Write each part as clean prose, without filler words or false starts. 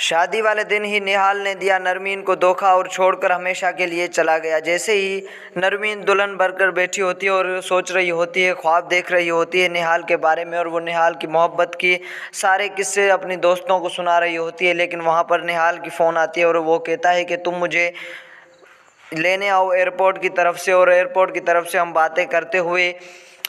शादी वाले दिन ही निहाल ने दिया नरमीन को धोखा और छोड़कर हमेशा के लिए चला गया। जैसे ही नरमीन दुल्हन बनकर बैठी होती है और सोच रही होती है, ख्वाब देख रही होती है निहाल के बारे में, और वो निहाल की मोहब्बत की सारे किस्से अपनी दोस्तों को सुना रही होती है, लेकिन वहाँ पर निहाल की फ़ोन आती है और वो कहता है कि तुम मुझे लेने आओ एयरपोर्ट की तरफ से, और एयरपोर्ट की तरफ से हम बातें करते हुए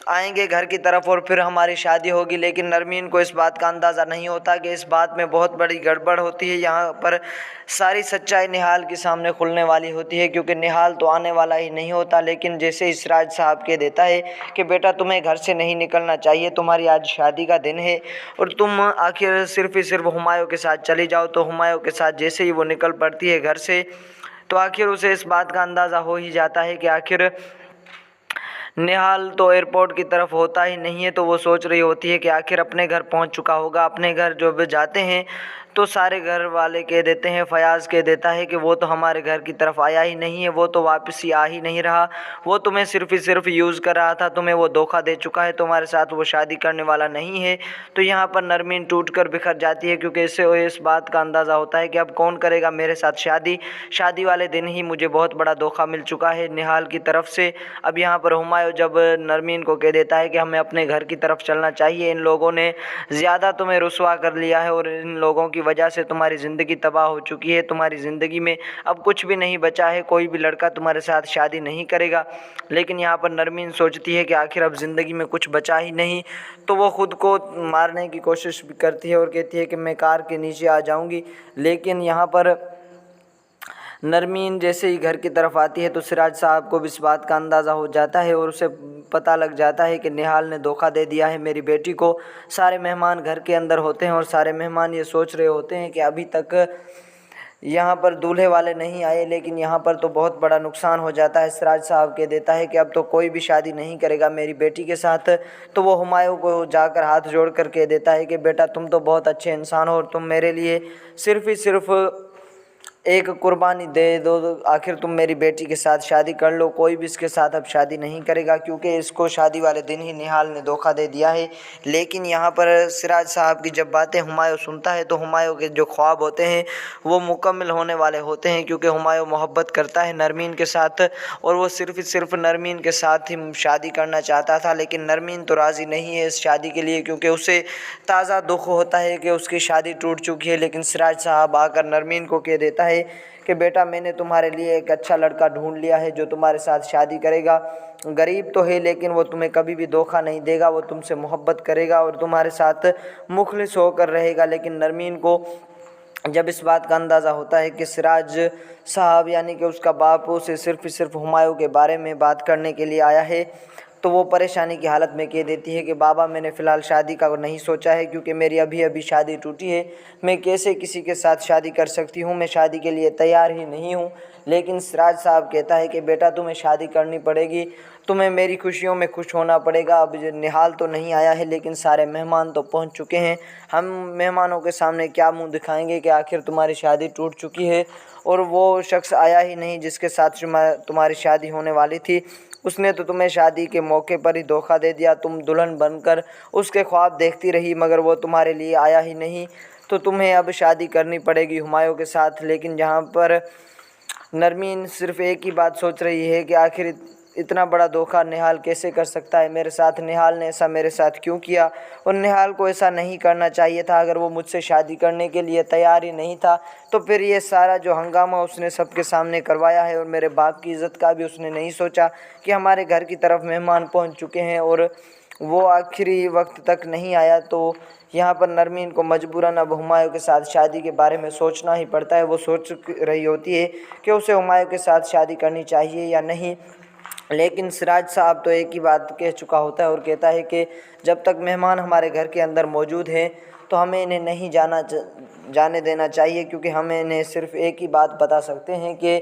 आएंगे घर की तरफ और फिर हमारी शादी होगी। लेकिन नरमीन को इस बात का अंदाज़ा नहीं होता कि इस बात में बहुत बड़ी गड़बड़ होती है। यहाँ पर सारी सच्चाई निहाल के सामने खुलने वाली होती है, क्योंकि निहाल तो आने वाला ही नहीं होता। लेकिन जैसे ही सिराज साहब कह देता है कि बेटा तुम्हें घर से नहीं निकलना चाहिए, तुम्हारी आज शादी का दिन है और तुम आखिर सिर्फ ही सिर्फ हुमायूं के साथ चली जाओ, तो हुमायूं के साथ जैसे ही वो निकल पड़ती है घर से, तो आखिर उसे इस बात का अंदाज़ा हो ही जाता है कि आखिर निहाल तो एयरपोर्ट की तरफ होता ही नहीं है। तो वो सोच रही होती है कि आखिर अपने घर पहुंच चुका होगा। अपने घर जब जाते हैं तो सारे घर वाले कह देते हैं, फयाज़ कह देता है कि वो तो हमारे घर की तरफ आया ही नहीं है, वो तो वापस ही आ ही नहीं रहा, वो तुम्हें सिर्फ ही सिर्फ यूज़ कर रहा था, तुम्हें वो धोखा दे चुका है, तुम्हारे साथ वो शादी करने वाला नहीं है। तो यहाँ पर नरमीन टूट कर बिखर जाती है, क्योंकि इससे इस बात का अंदाज़ा होता है कि अब कौन करेगा मेरे साथ शादी। शादी वाले दिन ही मुझे बहुत बड़ा धोखा मिल चुका है निहाल की तरफ से। अब यहाँ पर हुमायूं जब नरमीन को कह देता है कि हमें अपने घर की तरफ चलना चाहिए, इन लोगों ने ज़्यादा तुम्हें रुसवा कर लिया है और इन लोगों की वजह से तुम्हारी ज़िंदगी तबाह हो चुकी है, तुम्हारी ज़िंदगी में अब कुछ भी नहीं बचा है, कोई भी लड़का तुम्हारे साथ शादी नहीं करेगा। लेकिन यहाँ पर नरमीन सोचती है कि आखिर अब ज़िंदगी में कुछ बचा ही नहीं, तो वो ख़ुद को मारने की कोशिश भी करती है और कहती है कि मैं कार के नीचे आ जाऊँगी। लेकिन यहाँ पर नरमीन जैसे ही घर की तरफ आती है तो सिराज साहब को भी इस बात का अंदाज़ा हो जाता है और उसे पता लग जाता है कि निहाल ने धोखा दे दिया है मेरी बेटी को। सारे मेहमान घर के अंदर होते हैं और सारे मेहमान ये सोच रहे होते हैं कि अभी तक यहाँ पर दूल्हे वाले नहीं आए, लेकिन यहाँ पर तो बहुत बड़ा नुकसान हो जाता है। सिराज साहब कह देता है कि अब तो कोई भी शादी नहीं करेगा मेरी बेटी के साथ। तो वो हुमायूं को जाकर हाथ जोड़ कर कह देता है कि बेटा तुम तो बहुत अच्छे इंसान हो और तुम मेरे लिए सिर्फ ही सिर्फ एक कुर्बानी दे दो, आखिर तुम मेरी बेटी के साथ शादी कर लो। कोई भी इसके साथ अब शादी नहीं करेगा, क्योंकि इसको शादी वाले दिन ही निहाल ने धोखा दे दिया है। लेकिन यहाँ पर सिराज साहब की जब बातें हुमायूं सुनता है तो हुमायूं के जो ख्वाब होते हैं वो मुकम्मल होने वाले होते हैं, क्योंकि हुमायूं मोहब्बत करता है नरमीन के साथ और वो सिर्फ नरमीन के साथ ही शादी करना चाहता था। लेकिन नरमीन तो राज़ी नहीं है इस शादी के लिए, क्योंकि उसे ताज़ा दुख होता है कि उसकी शादी टूट चुकी है। लेकिन सिराज साहब आकर नरमीन को कह देता है कि बेटा मैंने तुम्हारे लिए एक अच्छा लड़का ढूंढ लिया है जो तुम्हारे साथ शादी करेगा। गरीब तो है लेकिन वो तुम्हें कभी भी धोखा नहीं देगा, वो तुमसे मोहब्बत करेगा और तुम्हारे साथ मुखलिस होकर रहेगा। लेकिन नरमीन को जब इस बात का अंदाज़ा होता है कि सिराज साहब यानी कि उसका बाप उसे सिर्फ हुमायूं के बारे में बात करने के लिए आया है, तो वो परेशानी की हालत में कह देती है कि बाबा मैंने फ़िलहाल शादी का नहीं सोचा है, क्योंकि मेरी अभी अभी शादी टूटी है, मैं कैसे किसी के साथ शादी कर सकती हूँ, मैं शादी के लिए तैयार ही नहीं हूँ। लेकिन सिराज साहब कहता है कि बेटा तुम्हें शादी करनी पड़ेगी, तुम्हें मेरी खुशियों में खुश होना पड़ेगा। अब निहाल तो नहीं आया है लेकिन सारे मेहमान तो पहुंच चुके हैं, हम मेहमानों के सामने क्या मुंह दिखाएंगे कि आखिर तुम्हारी शादी टूट चुकी है और वो शख्स आया ही नहीं जिसके साथ तुम्हारी शादी होने वाली थी, उसने तो तुम्हें शादी के मौके पर ही धोखा दे दिया। तुम दुल्हन बनकर उसके ख्वाब देखती रही मगर वो तुम्हारे लिए आया ही नहीं, तो तुम्हें अब शादी करनी पड़ेगी हुमायूं के साथ। लेकिन जहाँ पर नरमीन सिर्फ एक ही बात सोच रही है कि आखिर इतना बड़ा धोखा निहाल कैसे कर सकता है मेरे साथ, निहाल ने ऐसा मेरे साथ क्यों किया, और निहाल को ऐसा नहीं करना चाहिए था। अगर वो मुझसे शादी करने के लिए तैयार ही नहीं था तो फिर ये सारा जो हंगामा उसने सबके सामने करवाया है, और मेरे बाप की इज़्ज़त का भी उसने नहीं सोचा कि हमारे घर की तरफ मेहमान पहुंच चुके हैं और वो आखिरी वक्त तक नहीं आया। तो यहाँ पर नरमीन को मजबूरन अब हुमायूं के साथ शादी के बारे में सोचना ही पड़ता है। वो सोच रही होती है कि उसे हुमायूं के साथ शादी करनी चाहिए या नहीं। लेकिन सिराज साहब तो एक ही बात कह चुका होता है और कहता है कि जब तक मेहमान हमारे घर के अंदर मौजूद हैं तो हमें इन्हें नहीं जाने देना चाहिए, क्योंकि हम इन्हें सिर्फ एक ही बात बता सकते हैं कि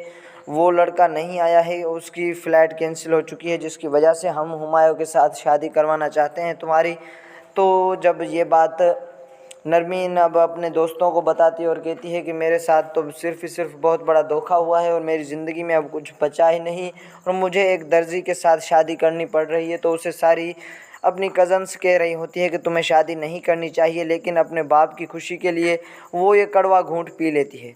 वो लड़का नहीं आया है, उसकी फ़्लाइट कैंसिल हो चुकी है, जिसकी वजह से हम हुमायूं के साथ शादी करवाना चाहते हैं तुम्हारी। तो जब ये बात नरमीन अब अपने दोस्तों को बताती है और कहती है कि मेरे साथ तो सिर्फ ही सिर्फ बहुत बड़ा धोखा हुआ है और मेरी ज़िंदगी में अब कुछ बचा ही नहीं और मुझे एक दर्जी के साथ शादी करनी पड़ रही है, तो उसे सारी अपनी कज़न्स कह रही होती है कि तुम्हें शादी नहीं करनी चाहिए, लेकिन अपने बाप की खुशी के लिए वो ये कड़वा घूंट पी लेती है।